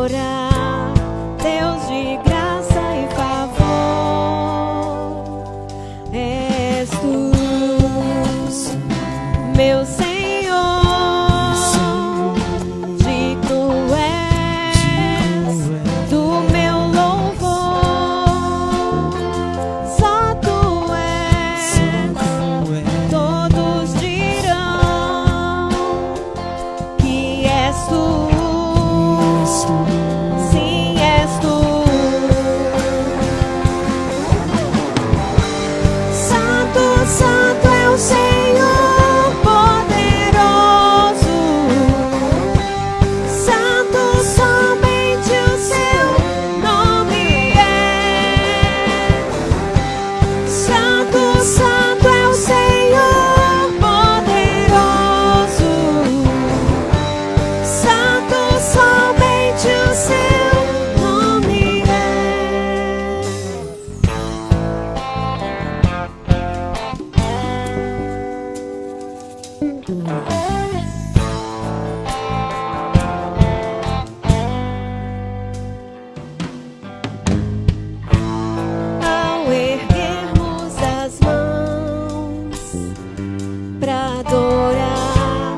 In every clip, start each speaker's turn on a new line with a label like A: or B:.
A: adorar, Deus de graça e favor. És tu, meu Senhor, digno és do meu louvor. Só tu és, todos dirão que és tu. Sim, és tu. Santo, santo é o Senhor poderoso. Santo, somente o seu nome é. Santo, santo é o Senhor poderoso. Santo, somente o seu nome é. Ao erguermos as mãos pra adorar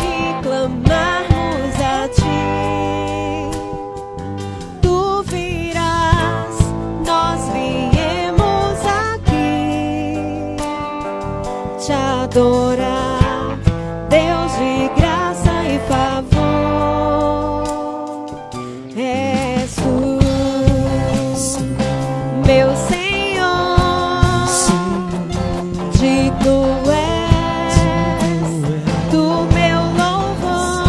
A: e clamarmos a ti, tu virás, nós viemos aqui te adorar, Deus de graça e favor. És tu, meu Senhor, digno és do meu louvor.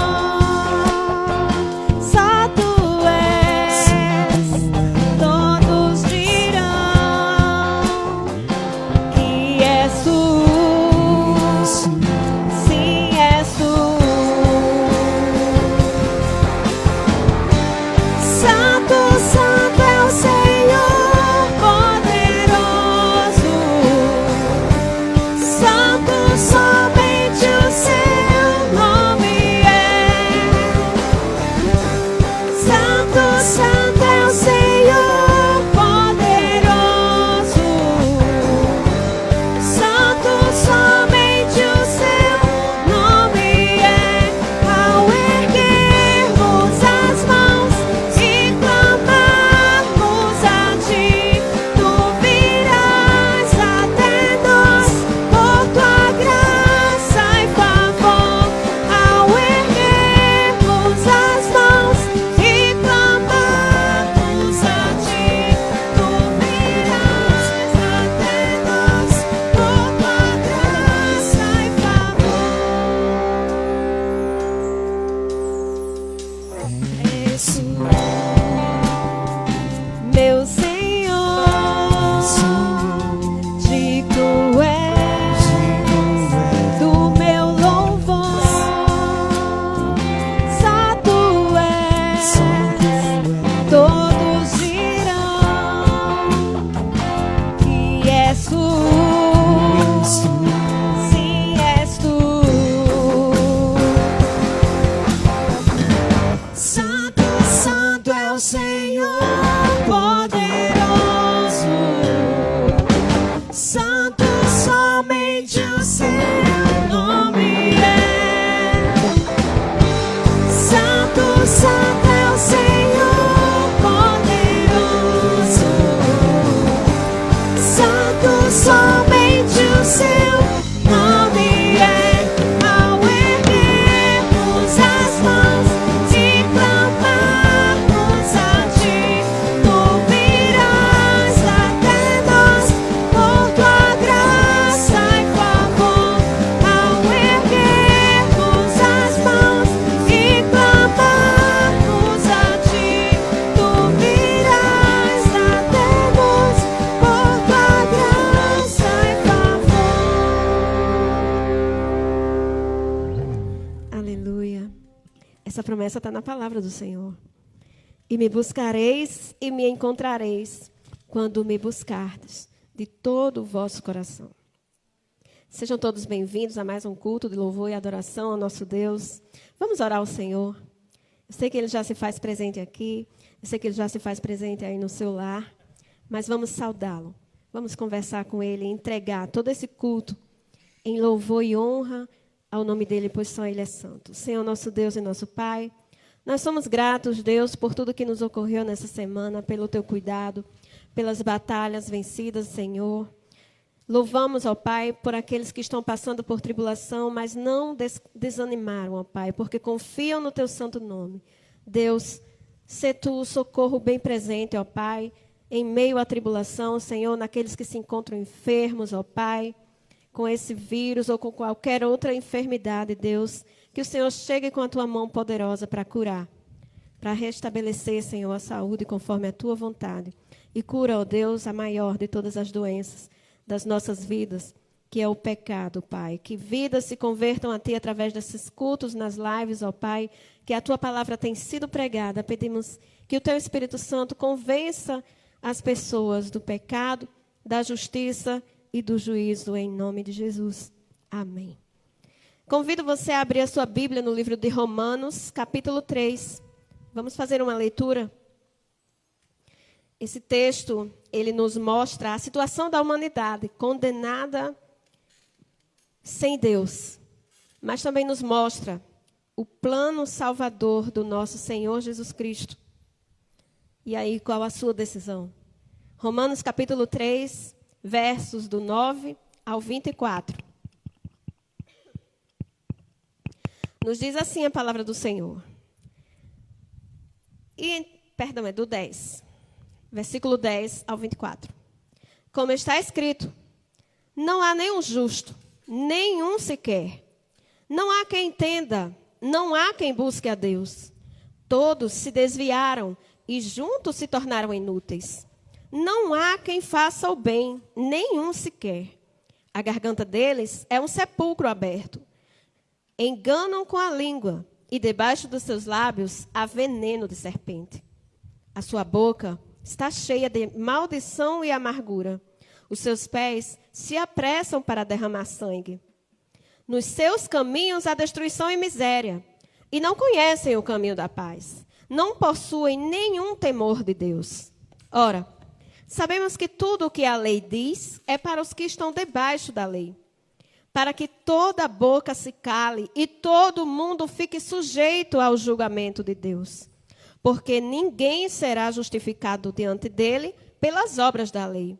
A: Só tu és, todos dirão que és tu. Sim, és tu. Santo, santo é o Senhor poderoso. Santo, somente o seu nome é. Santo, santo é o Senhor poderoso. Santo, somente o seu nome é. Ao erguermos as mãos e clamarmos a ti, tu virás até nós por tua graça e favor. Ao erguermos as mãos e clamarmos a ti, tu virás até nós por tua graça e favor. És tu, meu Senhor, digno és do meu louvor. Só tu és, todos dirão que és tu. Sim, és tu. Santo, santo é o Senhor poderoso. Santo, somente o seu nome é. Santo, santo é o Senhor poderoso. Santo, somente o seu nome é. Ao erguermos as mãos e clamarmos a ti, tu virás até nós por tua graça e favor. Ao erguermos as mãos e clamarmos a ti, tu virás até nós por tua graça e favor. Aleluia. Essa promessa está na palavra do Senhor. E me buscareis e me encontrareis quando me buscardes de todo o vosso coração. Sejam todos bem-vindos a mais um culto de louvor e adoração ao nosso Deus. Vamos orar ao Senhor. Eu sei que Ele já se faz presente aqui. Eu sei que Ele já se faz presente aí no seu lar. Mas vamos saudá-lo. Vamos conversar com Ele e entregar todo esse culto em louvor e honra ao nome dEle, pois só Ele é santo. Senhor, nosso Deus e nosso Pai, nós somos gratos, Deus, por tudo que nos ocorreu nessa semana, pelo Teu cuidado, pelas batalhas vencidas, Senhor. Louvamos, ó Pai, por aqueles que estão passando por tribulação, mas não desanimaram, ó Pai, porque confiam no Teu santo nome. Deus, sê Tu o socorro bem presente, ó Pai, em meio à tribulação, Senhor, naqueles que se encontram enfermos, ó Pai, com esse vírus ou com qualquer outra enfermidade, Deus, que o Senhor chegue com a Tua mão poderosa para curar, para restabelecer, Senhor, a saúde conforme a Tua vontade. E cura, ó Deus, a maior de todas as doenças das nossas vidas, que é o pecado, Pai. Que vidas se convertam a Ti através desses cultos, nas lives, ó Pai, que a Tua palavra tem sido pregada. Pedimos que o Teu Espírito Santo convença as pessoas do pecado, da justiça e do juízo, em nome de Jesus. Amém. Convido você a abrir a sua Bíblia no livro de Romanos, capítulo 3. Vamos fazer uma leitura. Esse texto, ele nos mostra a situação da humanidade condenada sem Deus, mas também nos mostra o plano salvador do nosso Senhor Jesus Cristo. E aí, qual a sua decisão? Romanos capítulo 3, versos do 9 ao 24. Nos diz assim a palavra do Senhor. É do 10. Versículo 10 ao 24. Como está escrito, não há nenhum justo, nenhum sequer. Não há quem entenda, não há quem busque a Deus. Todos se desviaram e juntos se tornaram inúteis. Não há quem faça o bem, nenhum sequer. A garganta deles é um sepulcro aberto. Enganam com a língua, e debaixo dos seus lábios há veneno de serpente. A sua boca está cheia de maldição e amargura. Os seus pés se apressam para derramar sangue. Nos seus caminhos há destruição e miséria, e não conhecem o caminho da paz. Não possuem nenhum temor de Deus. Ora, sabemos que tudo o que a lei diz é para os que estão debaixo da lei, para que toda boca se cale e todo mundo fique sujeito ao julgamento de Deus. Porque ninguém será justificado diante dele pelas obras da lei,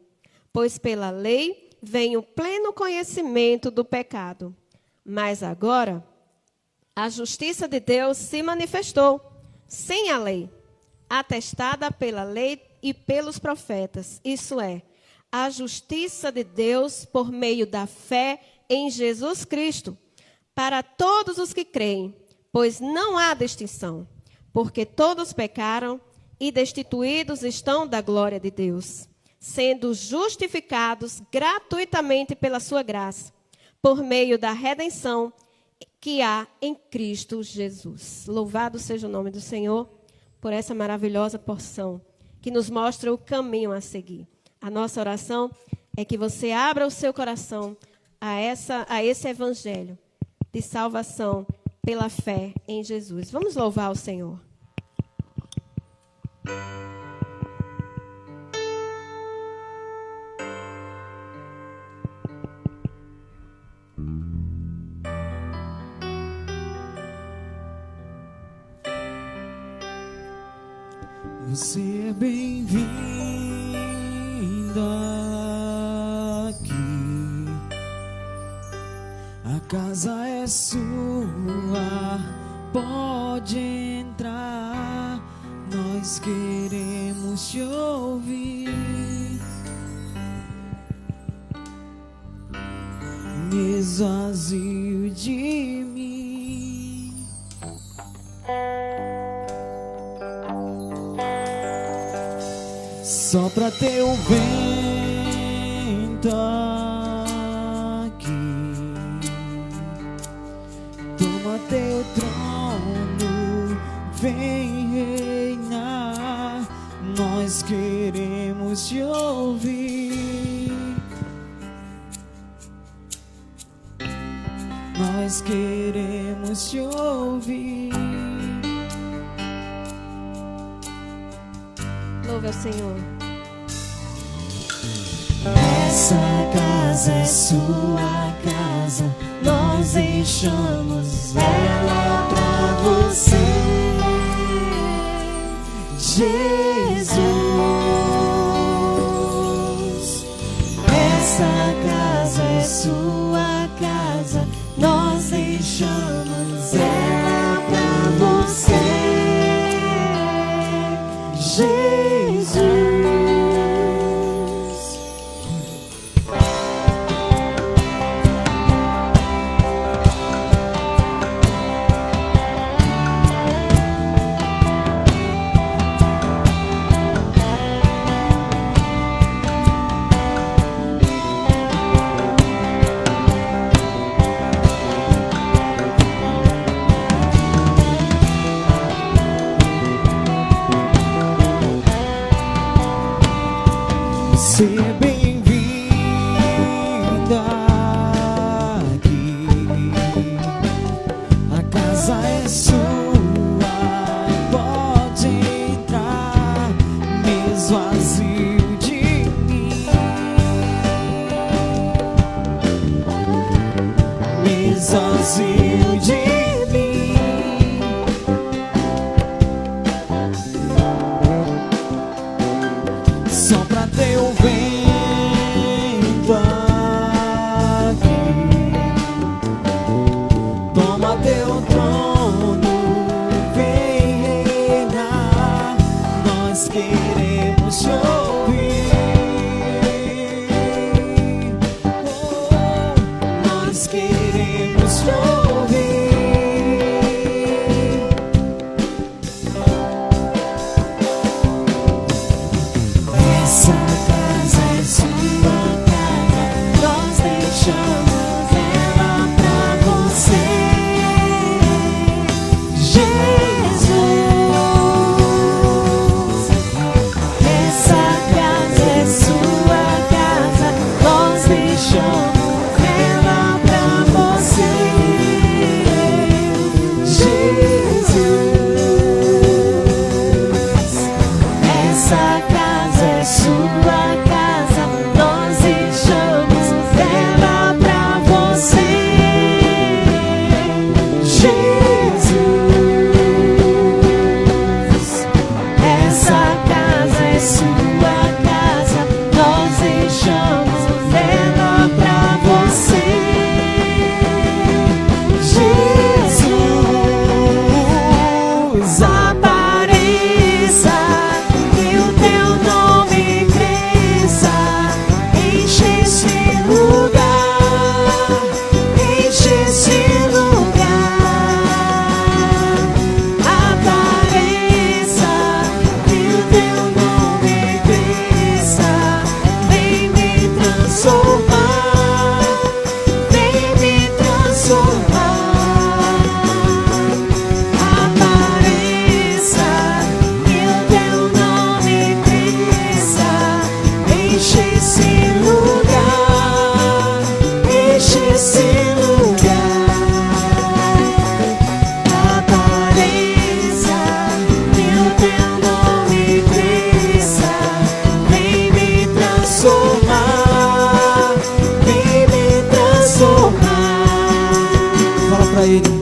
A: pois pela lei vem o pleno conhecimento do pecado. Mas agora, a justiça de Deus se manifestou, sem a lei, atestada pela lei e pelos profetas, isso é, a justiça de Deus por meio da fé em Jesus Cristo, para todos os que creem, pois não há distinção, porque todos pecaram e destituídos estão da glória de Deus, sendo justificados gratuitamente pela sua graça, por meio da redenção que há em Cristo Jesus. Louvado seja o nome do Senhor por essa maravilhosa porção que nos mostra o caminho a seguir. A nossa oração é que você abra o seu coração a esse evangelho de salvação pela fé em Jesus. Vamos louvar o Senhor.
B: Você é bem-vinda aqui. A casa é sua, pode entrar. Nós queremos te ouvir. Me esvazio de mim. Sopra teu vento aqui, toma teu trono, vem reinar. Nós queremos te ouvir. Nós queremos te ouvir.
A: Louve ao Senhor.
B: Essa casa é sua casa, nós deixamos ela pra você, Jesus. Essa casa é sua casa, nós deixamos ela pra você, Jesus. Seja bem-vinda aqui, a casa é sua, pode entrar, mesmo vazio de mim, mesmo vazio de mim. Só pra ter o vento aqui, toma teu trono, vem reinar, nós queremos te ouvir, nós queremos te ouvir. Essa casa é sua casa, nós deixamos ela pra você, Jesus. Essa casa é sua casa, nós deixamos ela pra você, Jesus. Essa casa é sua casa, nós deixamos ela pra você, Jesus. Essa casa é sua casa, nós deixamos ela pra você, Jesus. Apareça, que o teu nome cresça, enche esse lugar, enche esse lugar. Apareça, que o teu nome cresça, vem me transformar, vem me transformar. Apareça, que o teu nome cresça, enche esse lugar, enche esse lugar. Apareça, que o teu nome cresça, vem me transformar, vem me transformar. Fala pra ele.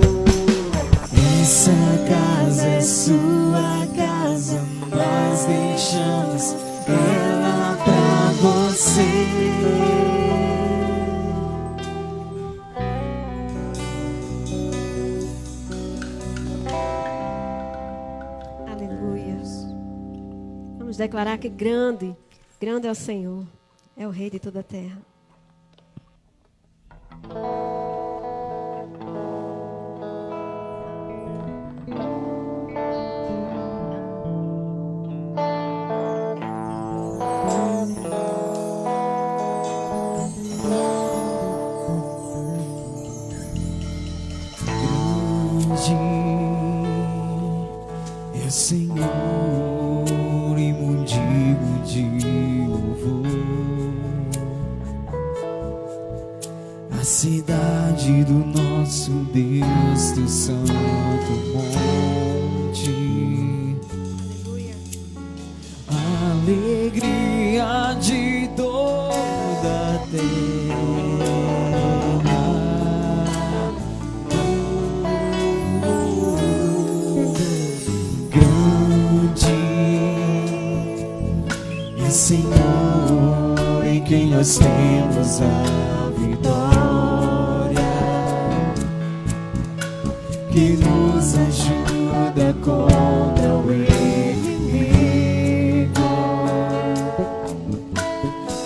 B: Essa casa é sua casa, nós deixamos ela pra você.
A: Aleluia. Vamos declarar que grande, grande é o Senhor, é o Rei de toda a terra.
B: Grande é o Senhor e mundigo de louvor, a cidade do nosso Deus, do santo monte. nós temos a vitória, que nos ajuda contra o inimigo.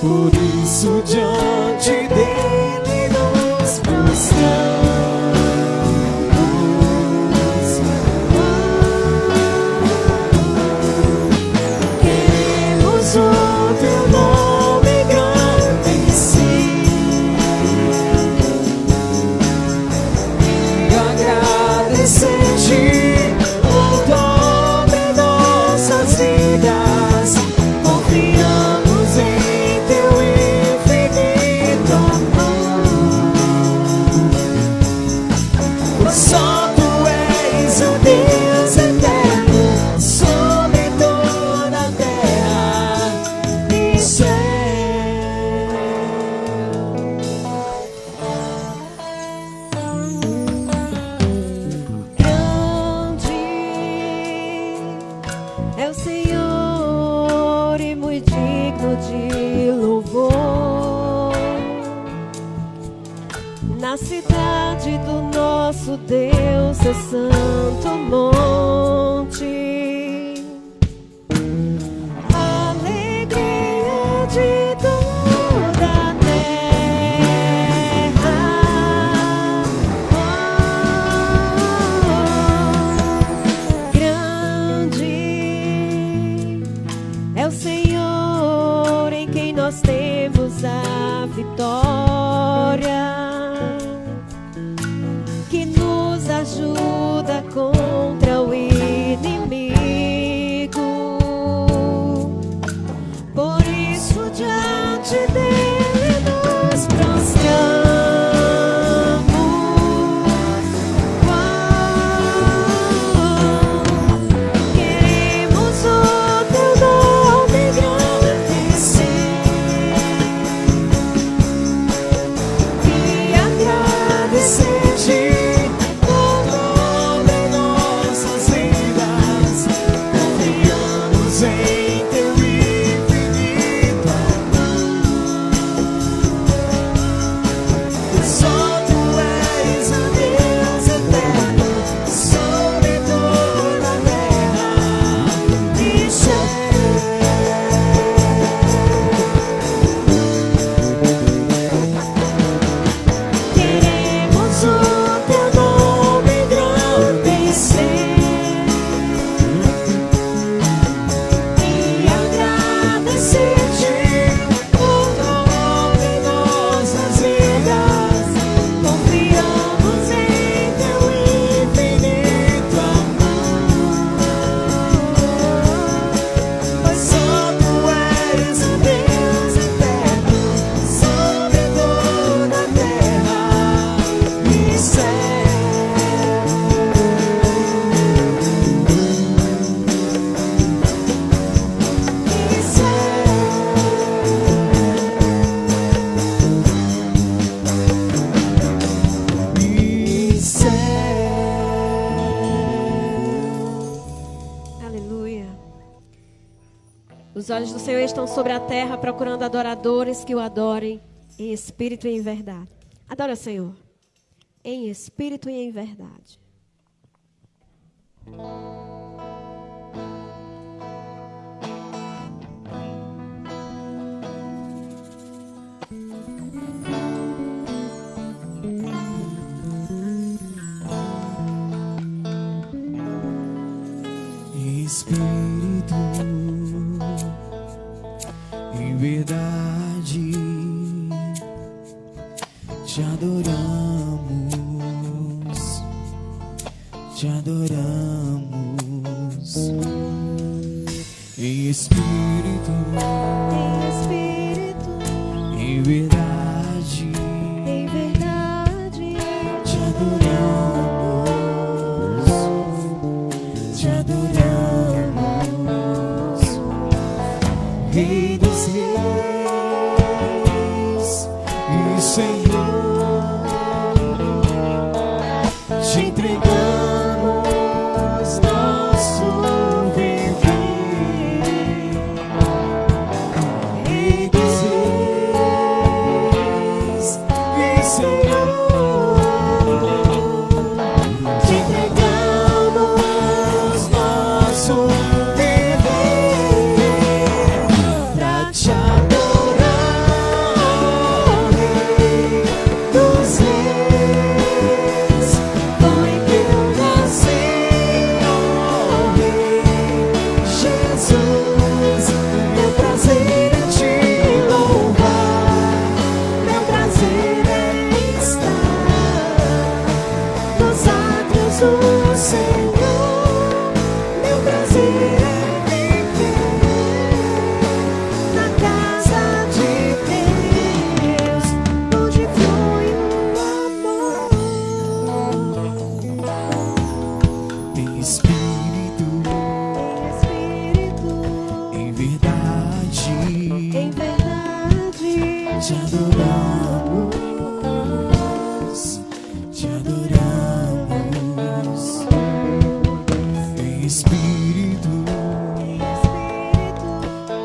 B: Por isso diante dele nos prostramos. Queremos o teu nome engrandecer e agradecer-te por todo em nossas vidas. Confiamos em teu infinito amor, pois só tu és o Deus eterno sobre toda a terra e céu. Grande é o Senhor e muito digno de louvor. Na cidade do nosso Deus, seu santo monte, alegria de toda a terra. Grande é o Senhor em quem nós temos a vitória, que nos ajuda contra o inimigo. Por isso diante dele nos prostramos. Queremos o teu nome engrandecer e agradecer-te por todo em nossas vidas. Confiamos em teu infinito amor, só tu és o Deus eterno sobre toda a terra e céu. Queremos o teu nome engrandecer e agradecer-te por todo em nossas vidas. Confiamos em teu infinito amor, pois só tu és o Deus eterno sobre toda a terra e céu.
A: Aleluia. Os olhos do Senhor estão sobre a terra, procurando adoradores que o adorem em espírito e em verdade. Adora, Senhor, em espírito e em verdade.
B: Espírito em verdade, te adoramos, te adoramos. Em espírito, em verdade, te adoramos, te adoramos. Rei dos reis e Senhor, te entregamos nosso viver. Rei dos reis espírito, em verdade, te adoramos, te adoramos. Em espírito,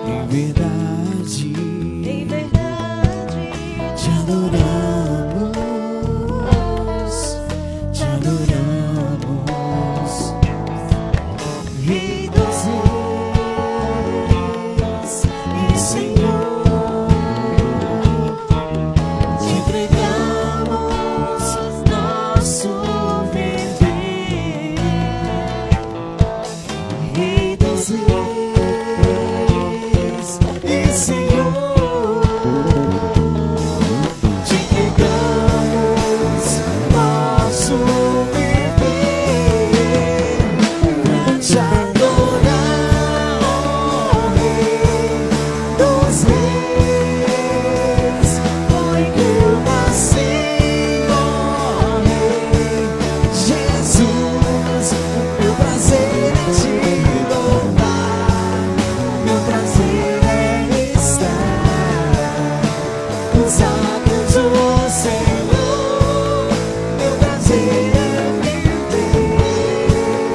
B: em verdade, te adoramos, te adoramos. Rei dos reis e Senhor, te entregamos nosso viver. Rei dos reis e Senhor, te entregamos nosso viver pra te adorar, ó Rei dos reis. Foi que eu nasci, ó Rei Jesus. Meu prazer é te louvar, meu prazer é estar nos atos do Senhor. Meu prazer é viver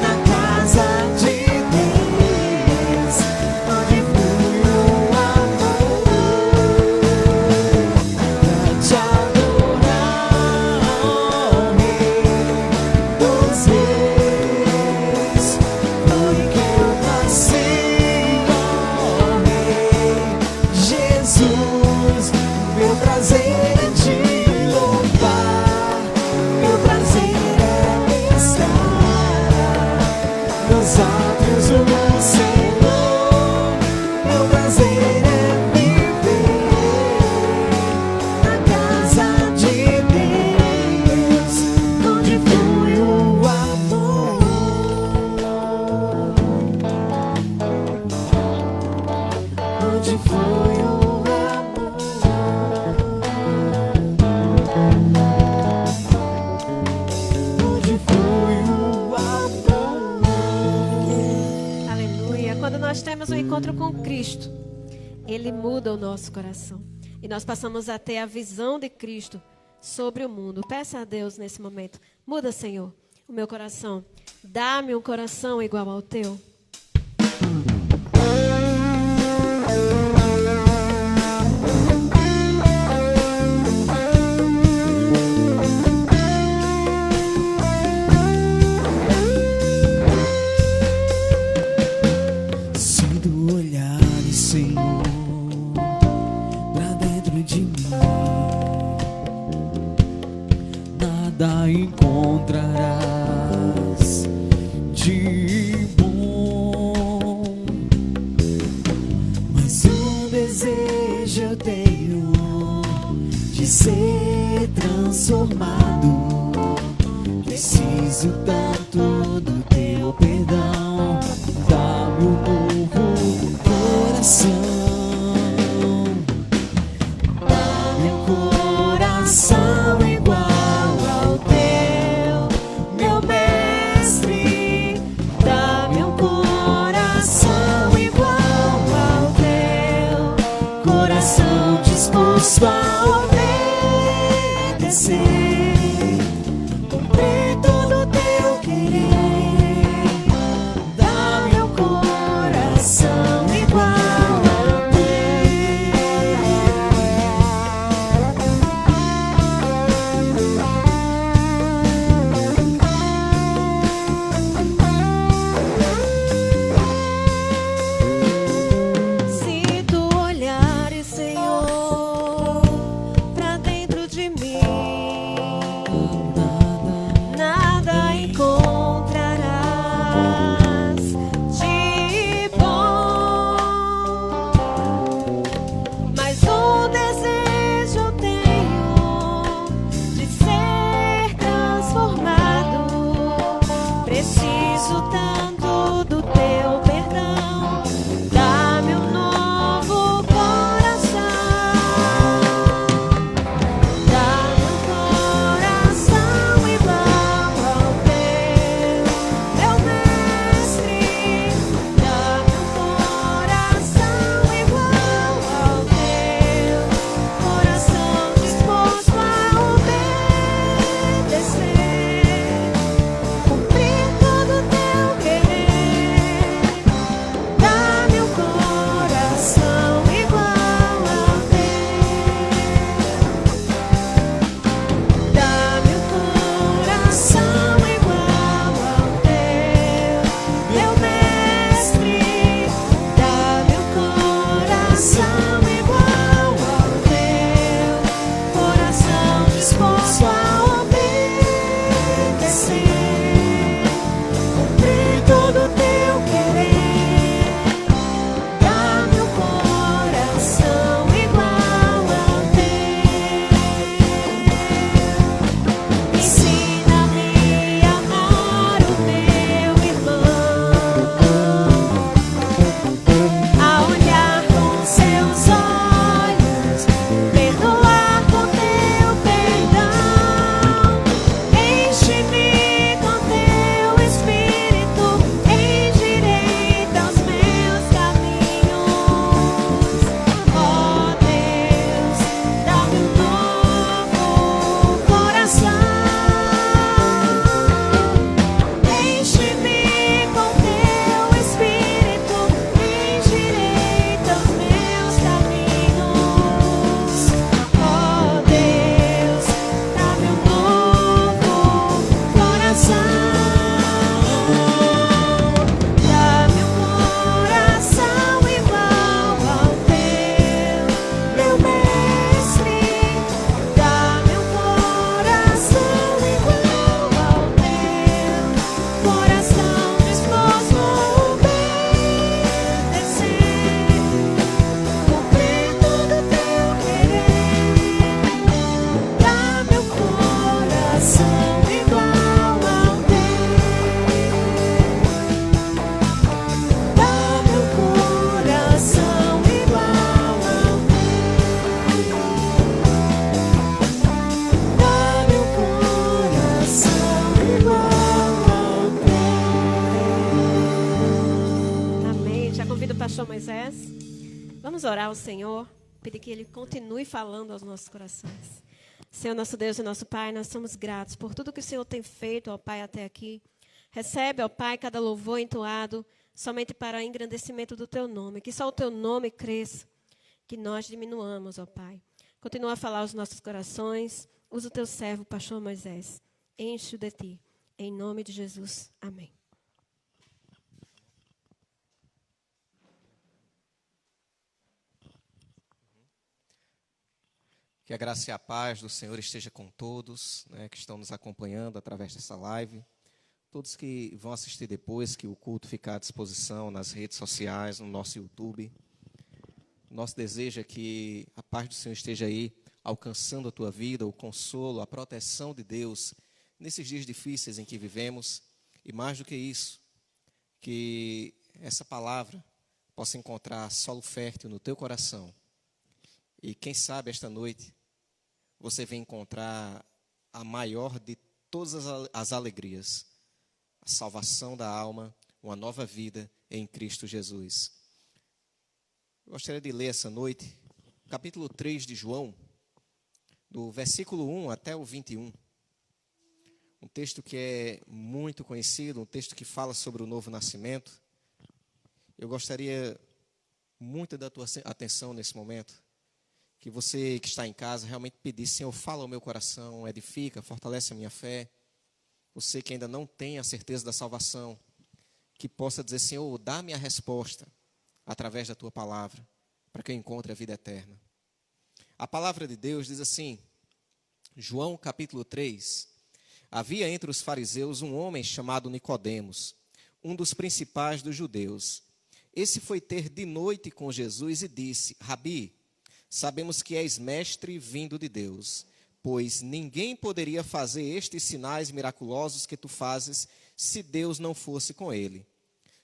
B: na casa de Deus, onde flui o amor. Pra te adorar, ó Rei dos reis. Foi que eu nasci, ó Rei Jesus. Meu prazer é te louvar, meu prazer é estar nos atos do Senhor. Meu prazer é viver na casa de Deus, onde flui o amor. Onde flui o amor. Onde flui o amor.
A: Aleluia. Quando nós temos um encontro com Cristo, Ele muda o nosso coração. E nós passamos a ter a visão de Cristo sobre o mundo. Peça a Deus nesse momento: muda, Senhor, o meu coração. Dá-me um coração igual ao teu.
B: Sinto olhar, Senhor, pra dentro de mim. Nada encontrarás de bom, mas um desejo eu tenho de ser transformado. Preciso tanto do teu perdão. Dá-me um novo coração. Dá-me um coração igual ao teu, meu mestre. Dá-me um coração igual ao teu, coração disposto a obedecer, cumprir todo o teu querer. Dá-me um coração igual ao
A: Se tu olhares, Senhor, pra dentro de mim, nada encontrarás de bom, mas um desejo eu tenho de ser transformado. Preciso tanto do teu perdão. Dá-me um novo coração. Dá-me um coração igual ao teu, meu pastor Moisés. Vamos orar ao Senhor, pedir que Ele continue falando aos nossos corações. Senhor, nosso Deus e nosso Pai, nós somos gratos por tudo que o Senhor tem feito, ó Pai, até aqui. Recebe, ó Pai, cada louvor entoado somente para o engrandecimento do Teu nome. Que só o Teu nome cresça, que nós diminuamos, ó Pai. Continua a falar aos nossos corações. Usa o Teu servo, pastor Moisés. Enche-o de Ti. Em nome de Jesus. Amém.
C: Que a graça e a paz do Senhor esteja com todos, né, que estão nos acompanhando através dessa live. Todos que vão assistir depois, que o culto ficar à disposição nas redes sociais, no nosso YouTube. Nosso desejo é que a paz do Senhor esteja aí, alcançando a tua vida, o consolo, a proteção de Deus, nesses dias difíceis em que vivemos. E mais do que isso, que essa palavra possa encontrar solo fértil no teu coração. E quem sabe esta noite você vem encontrar a maior de todas as alegrias, a salvação da alma, uma nova vida em Cristo Jesus. Eu gostaria de ler essa noite, capítulo 3 de João, do versículo 1 até o 21. Um texto que é muito conhecido, um texto que fala sobre o novo nascimento. Eu gostaria muito da tua atenção nesse momento. Que você que está em casa realmente pedisse: Senhor, fala ao meu coração, edifica, fortalece a minha fé. Você que ainda não tem a certeza da salvação, que possa dizer: Senhor, dá-me a resposta através da tua palavra, para que eu encontre a vida eterna. A palavra de Deus diz assim, João capítulo 3, havia entre os fariseus um homem chamado Nicodemos, um dos principais dos judeus. Esse foi ter de noite com Jesus e disse: Rabi, sabemos que és mestre vindo de Deus, pois ninguém poderia fazer estes sinais miraculosos que tu fazes, se Deus não fosse com ele.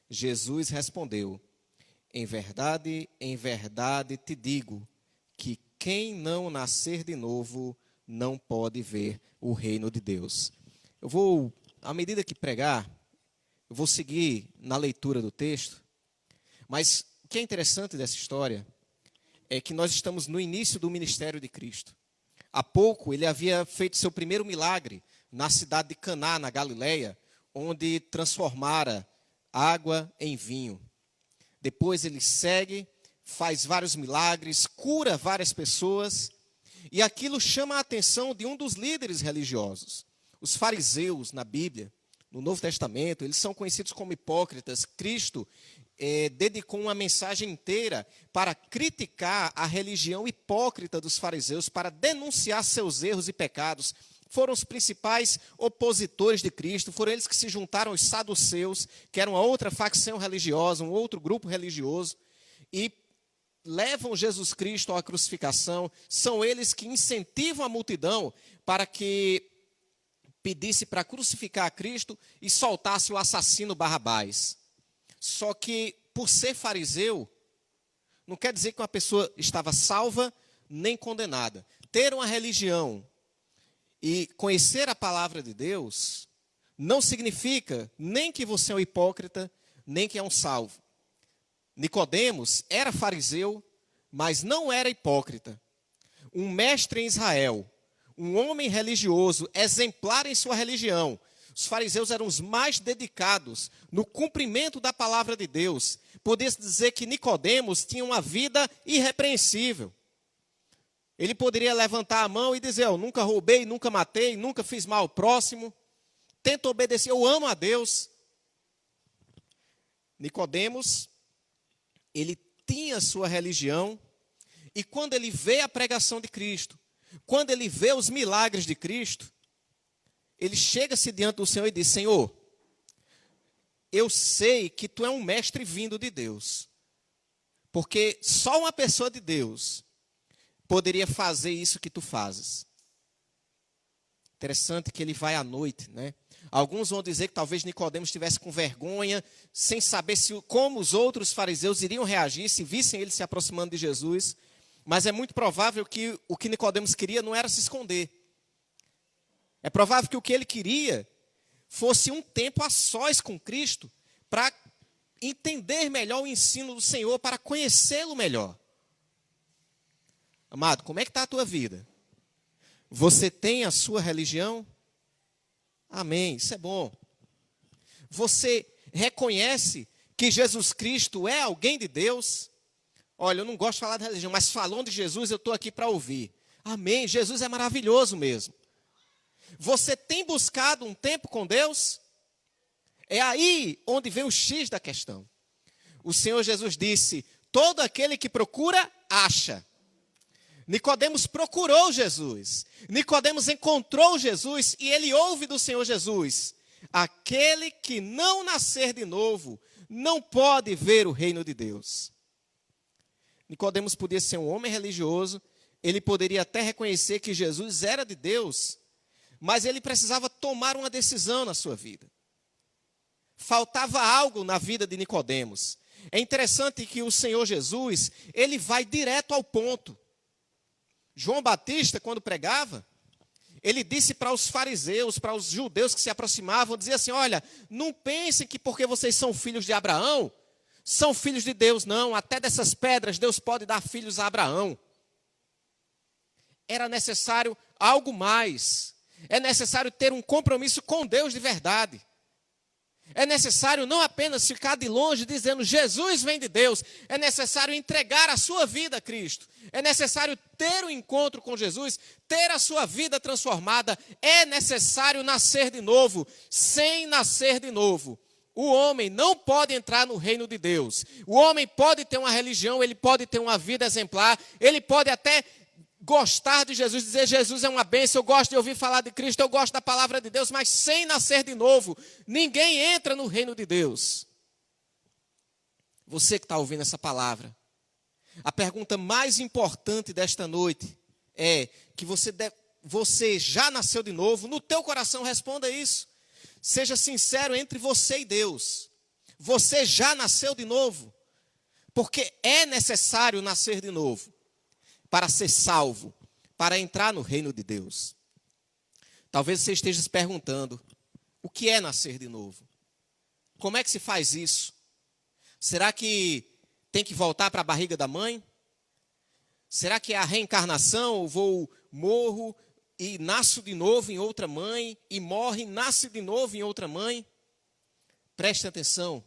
C: Jesus respondeu: em verdade te digo, que quem não nascer de novo não pode ver o reino de Deus. Eu vou, à medida que pregar, eu vou seguir na leitura do texto, mas o que é interessante dessa história é que nós estamos no início do ministério de Cristo. Há pouco ele havia feito seu primeiro milagre na cidade de Caná, na Galileia, onde transformara água em vinho. Depois ele segue, faz vários milagres, cura várias pessoas, e aquilo chama a atenção de um dos líderes religiosos. Os fariseus, na Bíblia, no Novo Testamento, eles são conhecidos como hipócritas. Cristo dedicou uma mensagem inteira para criticar a religião hipócrita dos fariseus, para denunciar seus erros e pecados. Foram os principais opositores de Cristo, foram eles que se juntaram aos saduceus, que eram uma outra facção religiosa, um outro grupo religioso, e levam Jesus Cristo à crucificação. São eles que incentivam a multidão para que pedisse para crucificar a Cristo e soltasse o assassino Barrabás. Só que, por ser fariseu, não quer dizer que uma pessoa estava salva nem condenada. Ter uma religião e conhecer a palavra de Deus não significa nem que você é um hipócrita, nem que é um salvo. Nicodemos era fariseu, mas não era hipócrita. Um mestre em Israel, um homem religioso, exemplar em sua religião. Os fariseus eram os mais dedicados no cumprimento da palavra de Deus. Podia-se dizer que Nicodemos tinha uma vida irrepreensível. Ele poderia levantar a mão e dizer: eu nunca roubei, nunca matei, nunca fiz mal ao próximo, tento obedecer, eu amo a Deus. Nicodemos, ele tinha sua religião, e quando ele vê a pregação de Cristo, quando ele vê os milagres de Cristo, ele chega-se diante do Senhor e diz: Senhor, eu sei que tu é um mestre vindo de Deus, porque só uma pessoa de Deus poderia fazer isso que tu fazes. Interessante que ele vai à noite, né? Alguns vão dizer que talvez Nicodemos estivesse com vergonha, sem saber como os outros fariseus iriam reagir se vissem ele se aproximando de Jesus. Mas é muito provável que o que Nicodemos queria não era se esconder. É provável que o que ele queria fosse um tempo a sós com Cristo, para entender melhor o ensino do Senhor, para conhecê-lo melhor. Amado, como é que está a tua vida? Você tem a sua religião? Amém, isso é bom. Você reconhece que Jesus Cristo é alguém de Deus? Olha, eu não gosto de falar de religião, mas falando de Jesus, eu estou aqui para ouvir. Amém, Jesus é maravilhoso mesmo. Você tem buscado um tempo com Deus? É aí onde vem o X da questão. O Senhor Jesus disse, todo aquele que procura, acha. Nicodemos procurou Jesus. Nicodemos encontrou Jesus e ele ouve do Senhor Jesus. Aquele que não nascer de novo, não pode ver o reino de Deus. Nicodemos podia ser um homem religioso, ele poderia até reconhecer que Jesus era de Deus, mas ele precisava tomar uma decisão na sua vida. Faltava algo na vida de Nicodemos. É interessante que o Senhor Jesus, ele vai direto ao ponto. João Batista, quando pregava, ele disse para os fariseus, para os judeus que se aproximavam, dizia assim, olha, não pensem que porque vocês são filhos de Abraão, são filhos de Deus, não. Até dessas pedras Deus pode dar filhos a Abraão. Era necessário algo mais. É necessário ter um compromisso com Deus de verdade. É necessário não apenas ficar de longe dizendo Jesus vem de Deus. É necessário entregar a sua vida a Cristo. É necessário ter um encontro com Jesus, ter a sua vida transformada. É necessário nascer de novo. Sem nascer de novo, o homem não pode entrar no reino de Deus. O homem pode ter uma religião, ele pode ter uma vida exemplar, ele pode até gostar de Jesus, dizer Jesus é uma bênção, eu gosto de ouvir falar de Cristo, eu gosto da palavra de Deus, mas sem nascer de novo, ninguém entra no reino de Deus. Você que está ouvindo essa palavra, a pergunta mais importante desta noite é que você já nasceu de novo? No teu coração responda isso. Seja sincero entre você e Deus. Você já nasceu de novo? Porque é necessário nascer de novo para ser salvo, para entrar no reino de Deus. Talvez você esteja se perguntando, o que é nascer de novo? Como é que se faz isso? Será que tem que voltar para a barriga da mãe? Será que é a reencarnação? Eu morro e nasço de novo em outra mãe, e morre e nasce de novo em outra mãe? Preste atenção,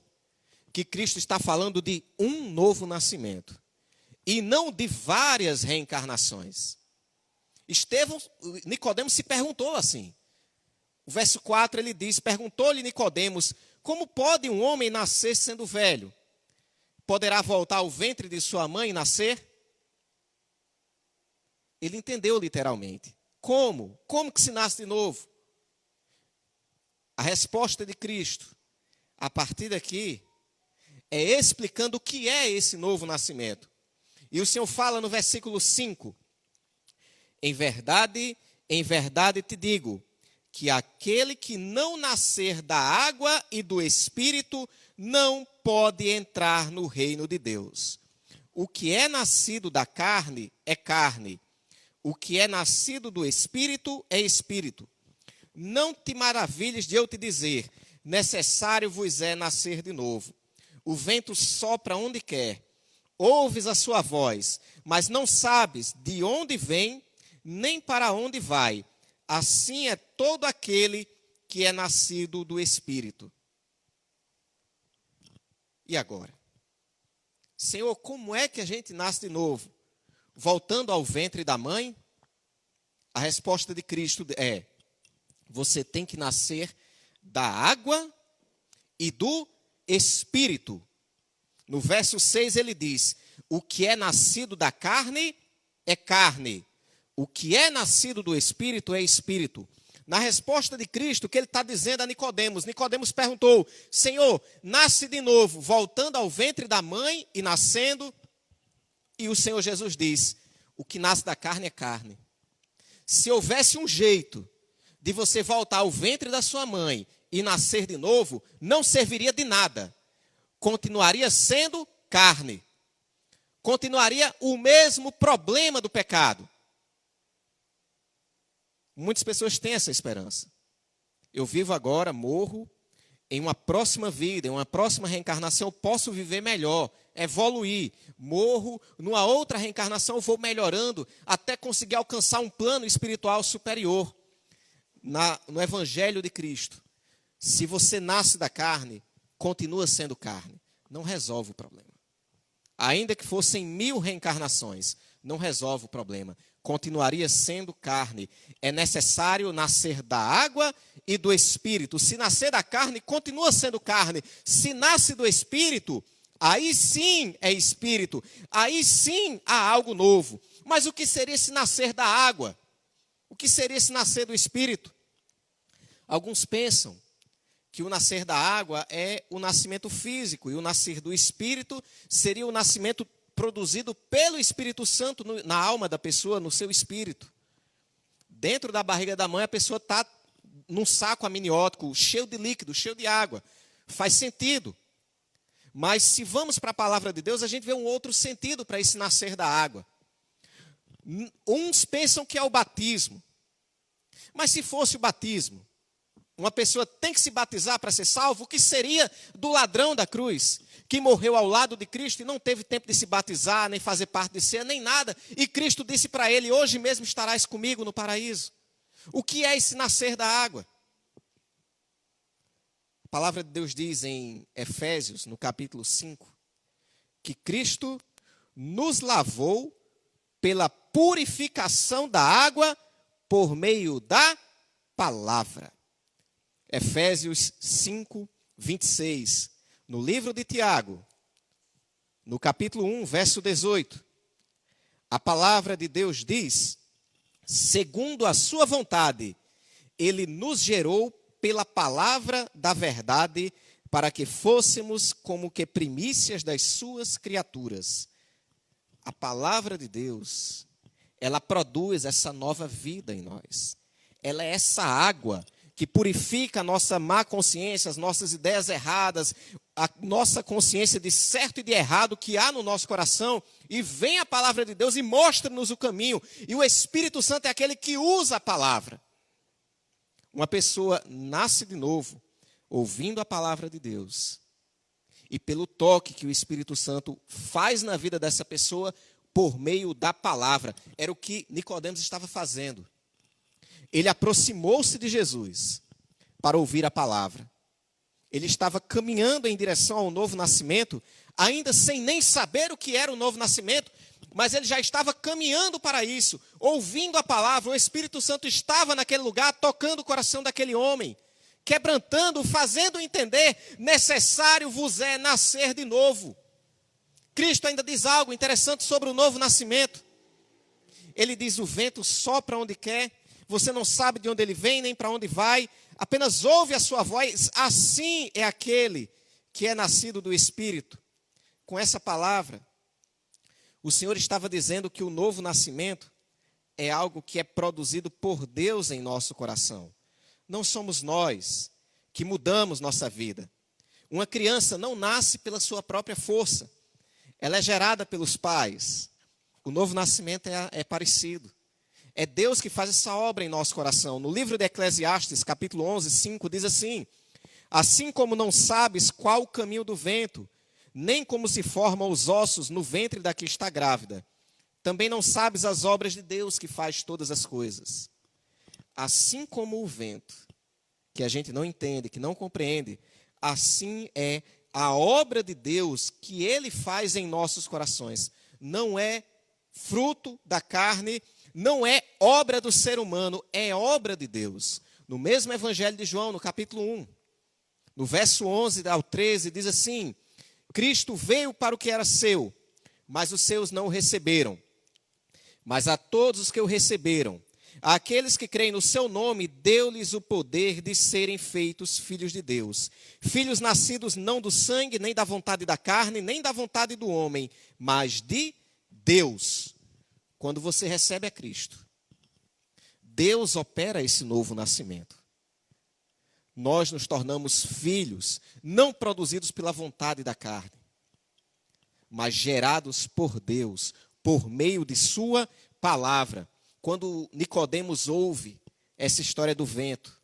C: que Cristo está falando de um novo nascimento. E não de várias reencarnações. Nicodemos se perguntou assim. O verso 4 ele diz, perguntou-lhe Nicodemos, como pode um homem nascer sendo velho? Poderá voltar ao ventre de sua mãe e nascer? Ele entendeu literalmente. Como? Como que se nasce de novo? A resposta de Cristo, a partir daqui, é explicando o que é esse novo nascimento. E o Senhor fala no versículo 5, em verdade te digo, que aquele que não nascer da água e do Espírito não pode entrar no reino de Deus. O que é nascido da carne é carne, o que é nascido do Espírito é Espírito. Não te maravilhes de eu te dizer, necessário vos é nascer de novo. O vento sopra onde quer. Ouves a sua voz, mas não sabes de onde vem, nem para onde vai. Assim é todo aquele que é nascido do Espírito. E agora? Senhor, como é que a gente nasce de novo? Voltando ao ventre da mãe? A resposta de Cristo é, você tem que nascer da água e do Espírito. No verso 6 ele diz, o que é nascido da carne é carne, o que é nascido do Espírito é Espírito. Na resposta de Cristo, o que ele está dizendo a Nicodemos? Nicodemos perguntou, Senhor, nasce de novo, voltando ao ventre da mãe e nascendo? E o Senhor Jesus diz, o que nasce da carne é carne. Se houvesse um jeito de você voltar ao ventre da sua mãe e nascer de novo, não serviria de nada. Continuaria sendo carne. Continuaria o mesmo problema do pecado. Muitas pessoas têm essa esperança. Eu vivo agora, morro, em uma próxima vida, em uma próxima reencarnação, eu posso viver melhor, evoluir. Morro, numa outra reencarnação eu vou melhorando até conseguir alcançar um plano espiritual superior. No Evangelho de Cristo, se você nasce da carne, continua sendo carne. Não resolve o problema. Ainda que fossem 1000 reencarnações, não resolve o problema. Continuaria sendo carne. É necessário nascer da água e do Espírito. Se nascer da carne, continua sendo carne. Se nasce do Espírito, aí sim é Espírito. Aí sim há algo novo. Mas o que seria se nascer da água? O que seria se nascer do Espírito? Alguns pensam que o nascer da água é o nascimento físico, e o nascer do Espírito seria o nascimento produzido pelo Espírito Santo na alma da pessoa, no seu espírito. Dentro da barriga da mãe, a pessoa está num saco amniótico, cheio de líquido, cheio de água. Faz sentido. Mas se vamos para a palavra de Deus, a gente vê um outro sentido para esse nascer da água. Uns pensam que é o batismo. Mas se fosse o batismo, uma pessoa tem que se batizar para ser salvo, o que seria do ladrão da cruz, que morreu ao lado de Cristo e não teve tempo de se batizar, nem fazer parte de ceia, nem nada. E Cristo disse para ele, hoje mesmo estarás comigo no paraíso. O que é esse nascer da água? A palavra de Deus diz em Efésios, no capítulo 5, que Cristo nos lavou pela purificação da água por meio da palavra. Efésios 5, 26. No livro de Tiago, no capítulo 1, verso 18, a palavra de Deus diz, segundo a sua vontade, ele nos gerou pela palavra da verdade, para que fôssemos como que primícias das suas criaturas. A palavra de Deus, ela produz essa nova vida em nós. Ela é essa água que purifica a nossa má consciência, as nossas ideias erradas, a nossa consciência de certo e de errado que há no nosso coração, e vem a palavra de Deus e mostra-nos o caminho. E o Espírito Santo é aquele que usa a palavra. Uma pessoa nasce de novo, ouvindo a palavra de Deus, e pelo toque que o Espírito Santo faz na vida dessa pessoa, por meio da palavra. Era o que Nicodemos estava fazendo. Ele aproximou-se de Jesus para ouvir a palavra. Ele estava caminhando em direção ao novo nascimento, ainda sem nem saber o que era o novo nascimento, mas ele já estava caminhando para isso, ouvindo a palavra. O Espírito Santo estava naquele lugar, tocando o coração daquele homem, quebrantando, fazendo entender, necessário vos é nascer de novo. Cristo ainda diz algo interessante sobre o novo nascimento. Ele diz, o vento sopra onde quer, você não sabe de onde ele vem, nem para onde vai, apenas ouve a sua voz. Assim é aquele que é nascido do Espírito. Com essa palavra, o Senhor estava dizendo que o novo nascimento é algo que é produzido por Deus em nosso coração. Não somos nós que mudamos nossa vida. Uma criança não nasce pela sua própria força. Ela é gerada pelos pais. O novo nascimento é parecido. É Deus que faz essa obra em nosso coração. No livro de Eclesiastes, capítulo 11, 5, diz assim, assim como não sabes qual o caminho do vento, nem como se formam os ossos no ventre da que está grávida, também não sabes as obras de Deus que faz todas as coisas. Assim como o vento, que a gente não entende, que não compreende, assim é a obra de Deus que Ele faz em nossos corações. Não é fruto da carne, não é obra do ser humano, é obra de Deus. No mesmo Evangelho de João, no capítulo 1, no verso 11 ao 13, diz assim, Cristo veio para o que era seu, mas os seus não o receberam. Mas a todos os que o receberam, àqueles que creem no seu nome, deu-lhes o poder de serem feitos filhos de Deus. Filhos nascidos não do sangue, nem da vontade da carne, nem da vontade do homem, mas de Deus. Quando você recebe a Cristo, Deus opera esse novo nascimento. Nós nos tornamos filhos, não produzidos pela vontade da carne, mas gerados por Deus, por meio de sua palavra. Quando Nicodemos ouve essa história do vento,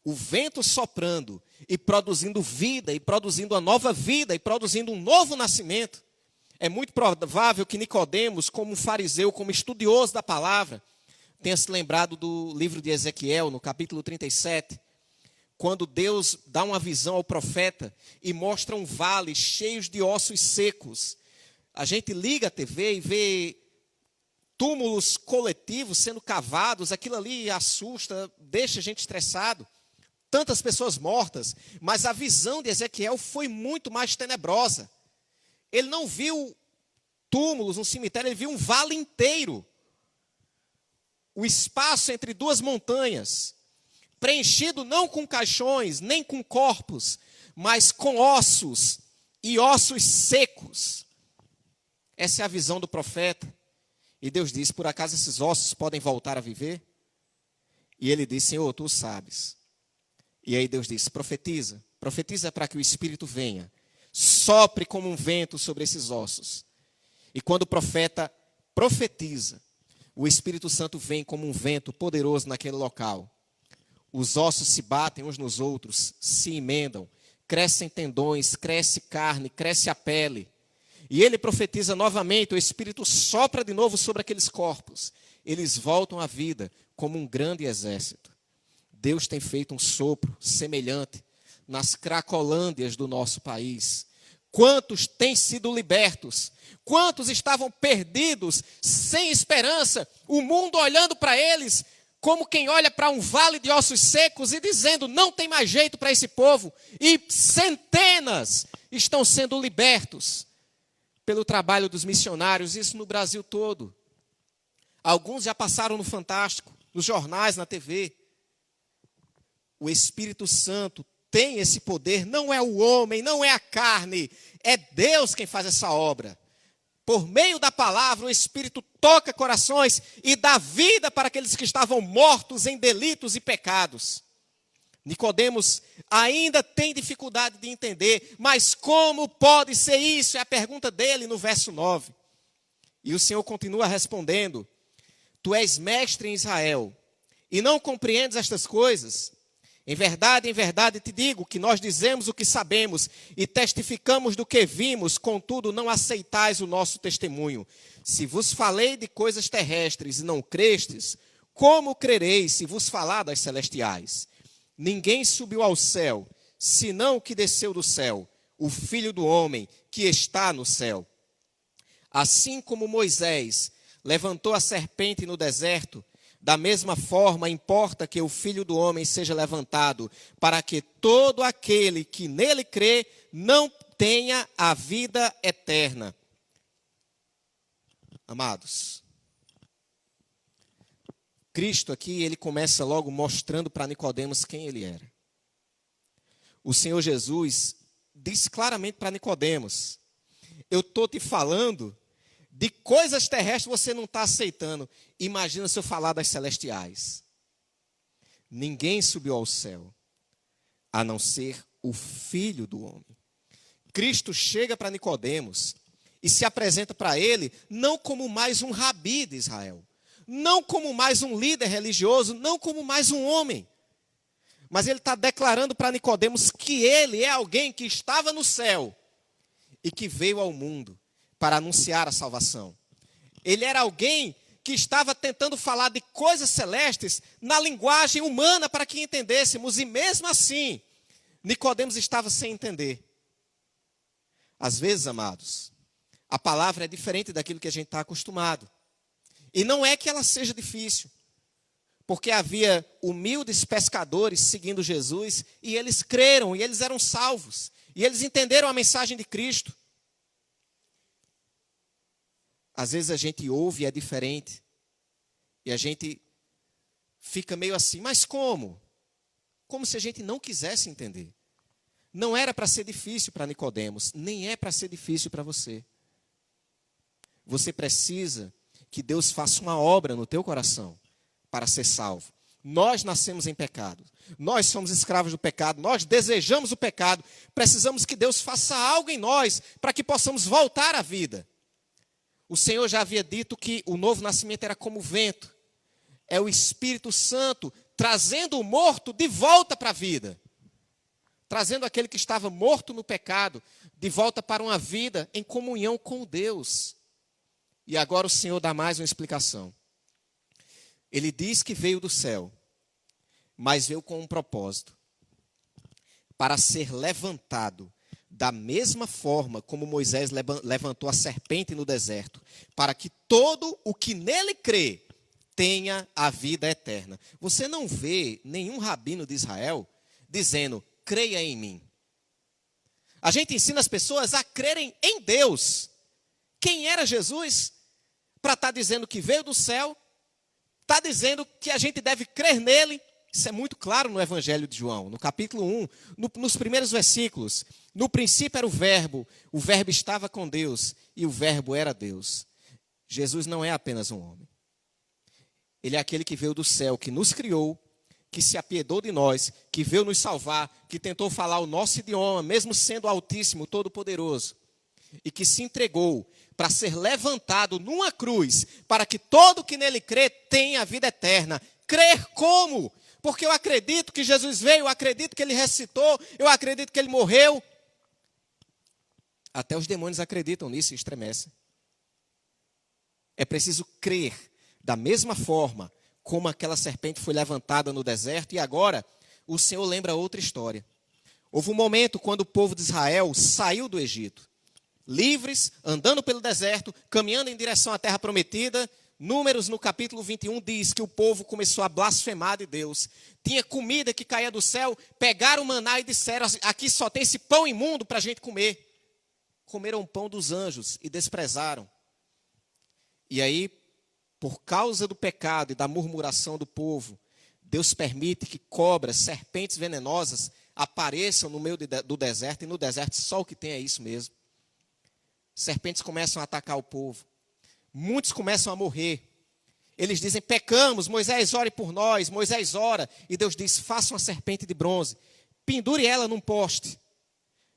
C: o vento soprando e produzindo vida, e produzindo uma nova vida, e produzindo um novo nascimento. É muito provável que Nicodemos, como um fariseu, como estudioso da palavra, tenha se lembrado do livro de Ezequiel, no capítulo 37, quando Deus dá uma visão ao profeta e mostra um vale cheio de ossos secos. A gente liga a TV e vê túmulos coletivos sendo cavados, aquilo ali assusta, deixa a gente estressado. Tantas pessoas mortas, mas a visão de Ezequiel foi muito mais tenebrosa. Ele não viu túmulos, um cemitério, ele viu um vale inteiro. O espaço entre duas montanhas, preenchido não com caixões, nem com corpos, mas com ossos e ossos secos. Essa é a visão do profeta. E Deus disse: por acaso esses ossos podem voltar a viver? E ele disse: Senhor, tu sabes. E aí Deus disse: profetiza. Profetiza para que o Espírito venha, sopre como um vento sobre esses ossos. E quando o profeta profetiza, o Espírito Santo vem como um vento poderoso naquele local. Os ossos se batem uns nos outros, se emendam, crescem tendões, cresce carne, cresce a pele. E ele profetiza novamente, o Espírito sopra de novo sobre aqueles corpos. Eles voltam à vida como um grande exército. Deus tem feito um sopro semelhante nas cracolândias do nosso país. Quantos têm sido libertos? Quantos estavam perdidos, sem esperança? O mundo olhando para eles como quem olha para um vale de ossos secos e dizendo: não tem mais jeito para esse povo. E centenas estão sendo libertos pelo trabalho dos missionários, isso no Brasil todo. Alguns já passaram no Fantástico, nos jornais, na TV. O Espírito Santo tem esse poder, não é o homem, não é a carne, é Deus quem faz essa obra. Por meio da palavra, o Espírito toca corações e dá vida para aqueles que estavam mortos em delitos e pecados. Nicodemos ainda tem dificuldade de entender, mas como pode ser isso? É a pergunta dele no verso 9. E o Senhor continua respondendo: tu és mestre em Israel e não compreendes estas coisas? Em verdade te digo que nós dizemos o que sabemos e testificamos do que vimos, contudo não aceitais o nosso testemunho. Se vos falei de coisas terrestres e não crestes, como crereis se vos falar das celestiais? Ninguém subiu ao céu, senão o que desceu do céu, o Filho do homem que está no céu. Assim como Moisés levantou a serpente no deserto, da mesma forma, importa que o Filho do homem seja levantado, para que todo aquele que nele crê não tenha a vida eterna. Amados, Cristo aqui, ele começa logo mostrando para Nicodemos quem ele era. O Senhor Jesus disse claramente para Nicodemos: eu estou te falando de coisas terrestres, você não está aceitando. Imagina se eu falar das celestiais. Ninguém subiu ao céu, a não ser o Filho do homem. Cristo chega para Nicodemos e se apresenta para ele não como mais um rabi de Israel, não como mais um líder religioso, não como mais um homem. Mas ele está declarando para Nicodemos que ele é alguém que estava no céu e que veio ao mundo para anunciar a salvação. Ele era alguém que estava tentando falar de coisas celestes na linguagem humana para que entendêssemos, e mesmo assim, Nicodemos estava sem entender. Às vezes, amados, a palavra é diferente daquilo que a gente está acostumado. E não é que ela seja difícil, porque havia humildes pescadores seguindo Jesus, e eles creram, e eles eram salvos, e eles entenderam a mensagem de Cristo. Às vezes a gente ouve e é diferente. E a gente fica meio assim, mas como? Como se a gente não quisesse entender. Não era para ser difícil para Nicodemos, nem é para ser difícil para você. Você precisa que Deus faça uma obra no teu coração para ser salvo. Nós nascemos em pecado. Nós somos escravos do pecado. Nós desejamos o pecado. Precisamos que Deus faça algo em nós para que possamos voltar à vida. O Senhor já havia dito que o novo nascimento era como o vento. É o Espírito Santo trazendo o morto de volta para a vida. Trazendo aquele que estava morto no pecado, de volta para uma vida em comunhão com Deus. E agora o Senhor dá mais uma explicação. Ele diz que veio do céu, mas veio com um propósito. Para ser levantado da mesma forma como Moisés levantou a serpente no deserto, para que todo o que nele crê tenha a vida eterna. Você não vê nenhum rabino de Israel dizendo, creia em mim. A gente ensina as pessoas a crerem em Deus. Quem era Jesus para estar dizendo que veio do céu, está dizendo que a gente deve crer nele. Isso é muito claro no Evangelho de João, no capítulo 1, nos primeiros versículos. No princípio era o verbo estava com Deus e o verbo era Deus. Jesus não é apenas um homem. Ele é aquele que veio do céu, que nos criou, que se apiedou de nós, que veio nos salvar, que tentou falar o nosso idioma, mesmo sendo Altíssimo, Todo-Poderoso, e que se entregou para ser levantado numa cruz, para que todo que nele crê tenha a vida eterna. Crer como? Porque eu acredito que Jesus veio, eu acredito que ele ressuscitou, eu acredito que ele morreu. Até os demônios acreditam nisso e estremecem. É preciso crer da mesma forma como aquela serpente foi levantada no deserto. E agora o Senhor lembra outra história. Houve um momento quando o povo de Israel saiu do Egito, livres, andando pelo deserto, caminhando em direção à terra prometida. Números, no capítulo 21, diz que o povo começou a blasfemar de Deus. Tinha comida que caía do céu, pegaram o maná e disseram, aqui só tem esse pão imundo para a gente comer. Comeram o pão dos anjos e desprezaram. E aí, por causa do pecado e da murmuração do povo, Deus permite que cobras, serpentes venenosas apareçam no meio do deserto. E no deserto só o que tem é isso mesmo. Serpentes começam a atacar o povo. Muitos começam a morrer. Eles dizem, pecamos, Moisés ore por nós. Moisés ora. E Deus diz, faça uma serpente de bronze. Pendure ela num poste.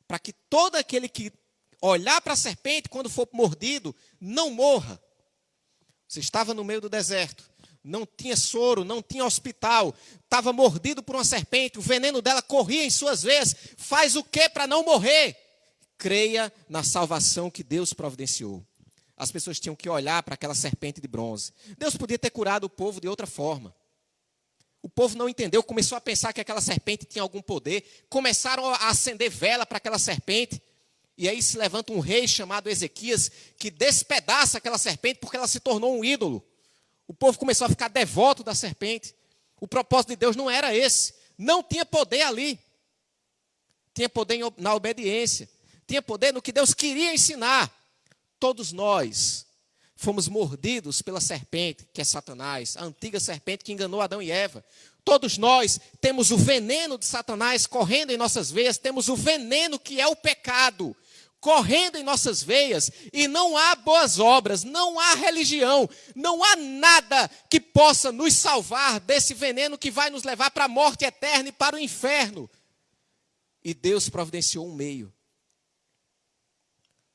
C: Para que todo aquele que olhar para a serpente, quando for mordido, não morra. Você estava no meio do deserto. Não tinha soro, não tinha hospital. Estava mordido por uma serpente. O veneno dela corria em suas veias. Faz o que para não morrer? Creia na salvação que Deus providenciou. As pessoas tinham que olhar para aquela serpente de bronze. Deus podia ter curado o povo de outra forma. O povo não entendeu, começou a pensar que aquela serpente tinha algum poder. Começaram a acender vela para aquela serpente. E aí se levanta um rei chamado Ezequias, que despedaça aquela serpente porque ela se tornou um ídolo. O povo começou a ficar devoto da serpente. O propósito de Deus não era esse. Não tinha poder ali. Tinha poder na obediência. Tinha poder no que Deus queria ensinar. Todos nós fomos mordidos pela serpente, que é Satanás, a antiga serpente que enganou Adão e Eva. Todos nós temos o veneno de Satanás correndo em nossas veias, temos o veneno que é o pecado correndo em nossas veias, e não há boas obras, não há religião, não há nada que possa nos salvar desse veneno que vai nos levar para a morte eterna e para o inferno. E Deus providenciou um meio.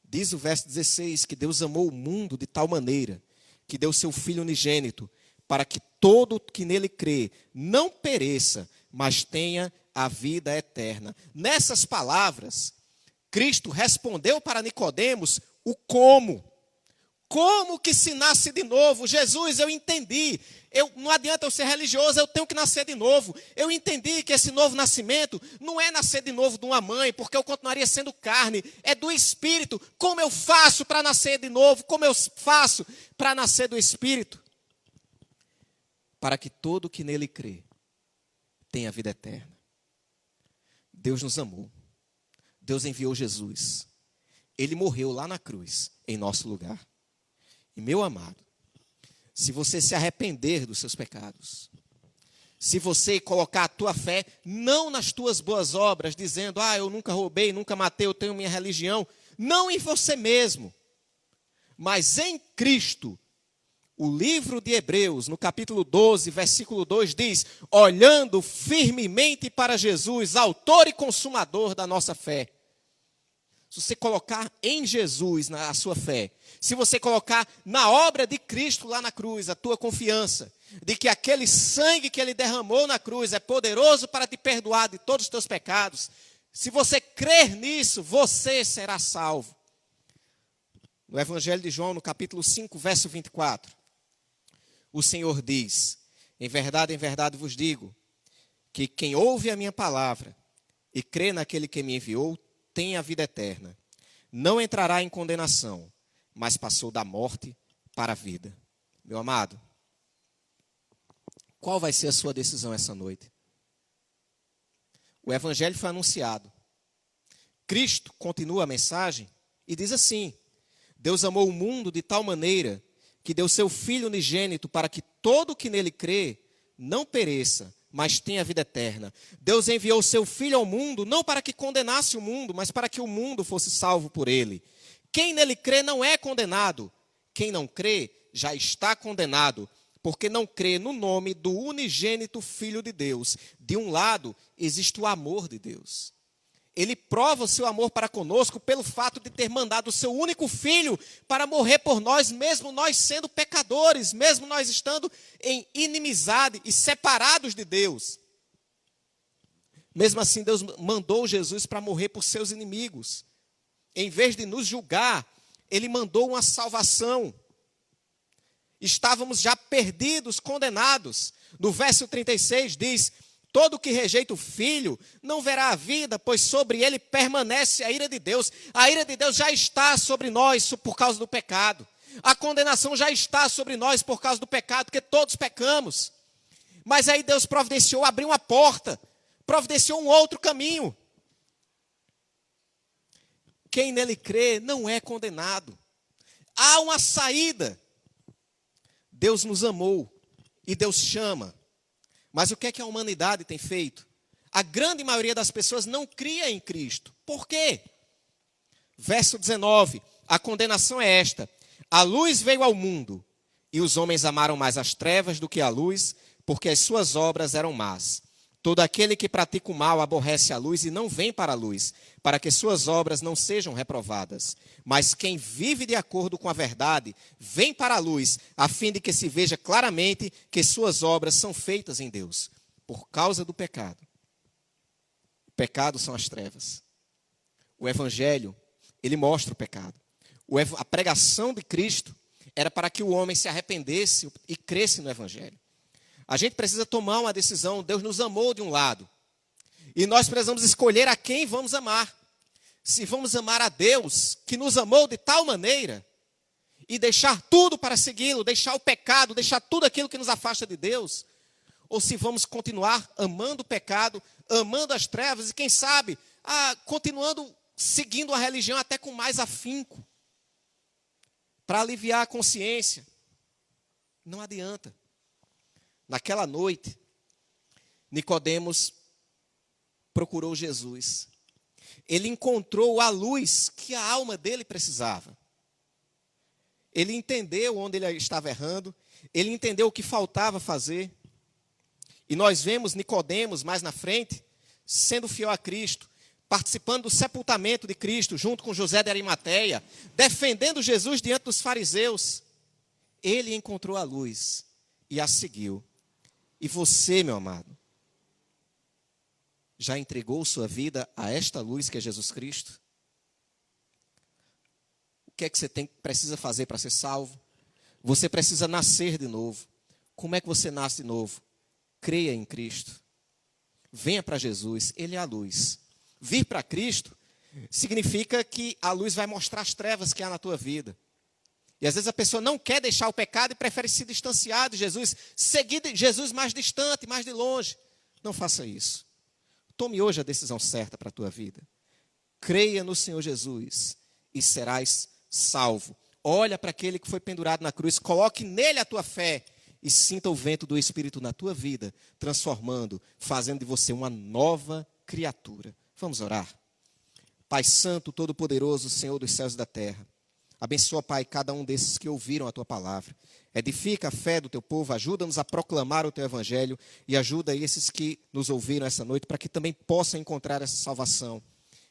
C: Diz o verso 16 que Deus amou o mundo de tal maneira que deu seu Filho unigênito para que todo que nele crê não pereça, mas tenha a vida eterna. Nessas palavras, Cristo respondeu para Nicodemos o como. Como que se nasce de novo? Jesus, eu entendi. Não adianta eu ser religioso, eu tenho que nascer de novo. Eu entendi que esse novo nascimento não é nascer de novo de uma mãe, porque eu continuaria sendo carne. É do Espírito. Como eu faço para nascer de novo? Como eu faço para nascer do Espírito? Para que todo que nele crê tenha vida eterna. Deus nos amou. Deus enviou Jesus. Ele morreu lá na cruz, em nosso lugar. E meu amado, se você se arrepender dos seus pecados, se você colocar a tua fé não nas tuas boas obras, dizendo, eu nunca roubei, nunca matei, eu tenho minha religião, não em você mesmo, mas em Cristo. O livro de Hebreus, no capítulo 12, versículo 2, diz, olhando firmemente para Jesus, autor e consumador da nossa fé. se você colocar em Jesus a sua fé, se você colocar na obra de Cristo lá na cruz a tua confiança, de que aquele sangue que ele derramou na cruz é poderoso para te perdoar de todos os teus pecados, se você crer nisso, você será salvo. No Evangelho de João, no capítulo 5, verso 24, o Senhor diz: em verdade vos digo, que quem ouve a minha palavra e crê naquele que me enviou, tem a vida eterna. Não entrará em condenação, mas passou da morte para a vida. Meu amado, qual vai ser a sua decisão essa noite? O evangelho foi anunciado. Cristo continua a mensagem e diz assim: Deus amou o mundo de tal maneira que deu seu Filho unigênito para que todo o que nele crê não pereça, mas tenha vida eterna. Deus enviou o seu Filho ao mundo, não para que condenasse o mundo, mas para que o mundo fosse salvo por ele. Quem nele crê não é condenado. Quem não crê já está condenado, porque não crê no nome do unigênito Filho de Deus. De um lado, existe o amor de Deus. Ele prova o seu amor para conosco pelo fato de ter mandado o seu único Filho para morrer por nós, mesmo nós sendo pecadores, mesmo nós estando em inimizade e separados de Deus. Mesmo assim, Deus mandou Jesus para morrer por seus inimigos. Em vez de nos julgar, Ele mandou uma salvação. Estávamos já perdidos, condenados. No verso 36 diz: todo que rejeita o Filho não verá a vida, pois sobre ele permanece a ira de Deus. A ira de Deus já está sobre nós por causa do pecado. A condenação já está sobre nós por causa do pecado, porque todos pecamos. Mas aí Deus providenciou, abriu uma porta, providenciou um outro caminho. Quem nele crê não é condenado. Há uma saída. Deus nos amou e Deus chama. Mas o que é que a humanidade tem feito? A grande maioria das pessoas não cria em Cristo. Por quê? Verso 19, a condenação é esta: a luz veio ao mundo, e os homens amaram mais as trevas do que a luz, porque as suas obras eram más. Todo aquele que pratica o mal aborrece a luz e não vem para a luz, para que suas obras não sejam reprovadas. Mas quem vive de acordo com a verdade, vem para a luz, a fim de que se veja claramente que suas obras são feitas em Deus. Por causa do pecado. O pecado são as trevas. O evangelho, ele mostra o pecado. A pregação de Cristo era para que o homem se arrependesse e cresce no evangelho. A gente precisa tomar uma decisão. Deus nos amou de um lado. E nós precisamos escolher a quem vamos amar. Se vamos amar a Deus, que nos amou de tal maneira, e deixar tudo para segui-lo, deixar o pecado, deixar tudo aquilo que nos afasta de Deus, ou se vamos continuar amando o pecado, amando as trevas, e quem sabe, continuando seguindo a religião até com mais afinco, para aliviar a consciência. Não adianta. Naquela noite, Nicodemos procurou Jesus. Ele encontrou a luz que a alma dele precisava. Ele entendeu onde ele estava errando, ele entendeu o que faltava fazer. E nós vemos Nicodemos mais na frente, sendo fiel a Cristo, participando do sepultamento de Cristo, junto com José de Arimateia, defendendo Jesus diante dos fariseus. Ele encontrou a luz e a seguiu. E você, meu amado, já entregou sua vida a esta luz que é Jesus Cristo? O que é que você precisa fazer para ser salvo? Você precisa nascer de novo. Como é que você nasce de novo? Creia em Cristo. Venha para Jesus, Ele é a luz. Vir para Cristo significa que a luz vai mostrar as trevas que há na tua vida. E às vezes a pessoa não quer deixar o pecado e prefere se distanciar de Jesus, seguir Jesus mais distante, mais de longe. Não faça isso. Tome hoje a decisão certa para a tua vida. Creia no Senhor Jesus e serás salvo. Olha para aquele que foi pendurado na cruz, coloque nele a tua fé e sinta o vento do Espírito na tua vida, transformando, fazendo de você uma nova criatura. Vamos orar. Pai Santo, Todo-Poderoso, Senhor dos céus e da terra. Abençoa, Pai, cada um desses que ouviram a Tua palavra. Edifica a fé do Teu povo, ajuda-nos a proclamar o Teu Evangelho e ajuda esses que nos ouviram essa noite para que também possam encontrar essa salvação,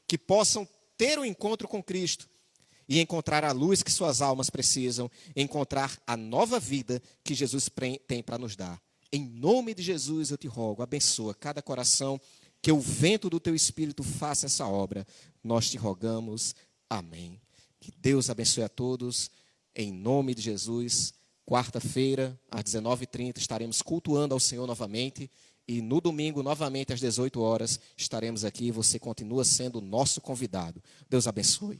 C: que possam ter um encontro com Cristo e encontrar a luz que suas almas precisam, encontrar a nova vida que Jesus tem para nos dar. Em nome de Jesus eu te rogo, abençoa cada coração, que o vento do teu Espírito faça essa obra. Nós te rogamos. Amém. Que Deus abençoe a todos. Em nome de Jesus. Quarta-feira, às 19h30, estaremos cultuando ao Senhor novamente. E no domingo, novamente, às 18 horas, estaremos aqui. Você continua sendo nosso convidado. Deus abençoe.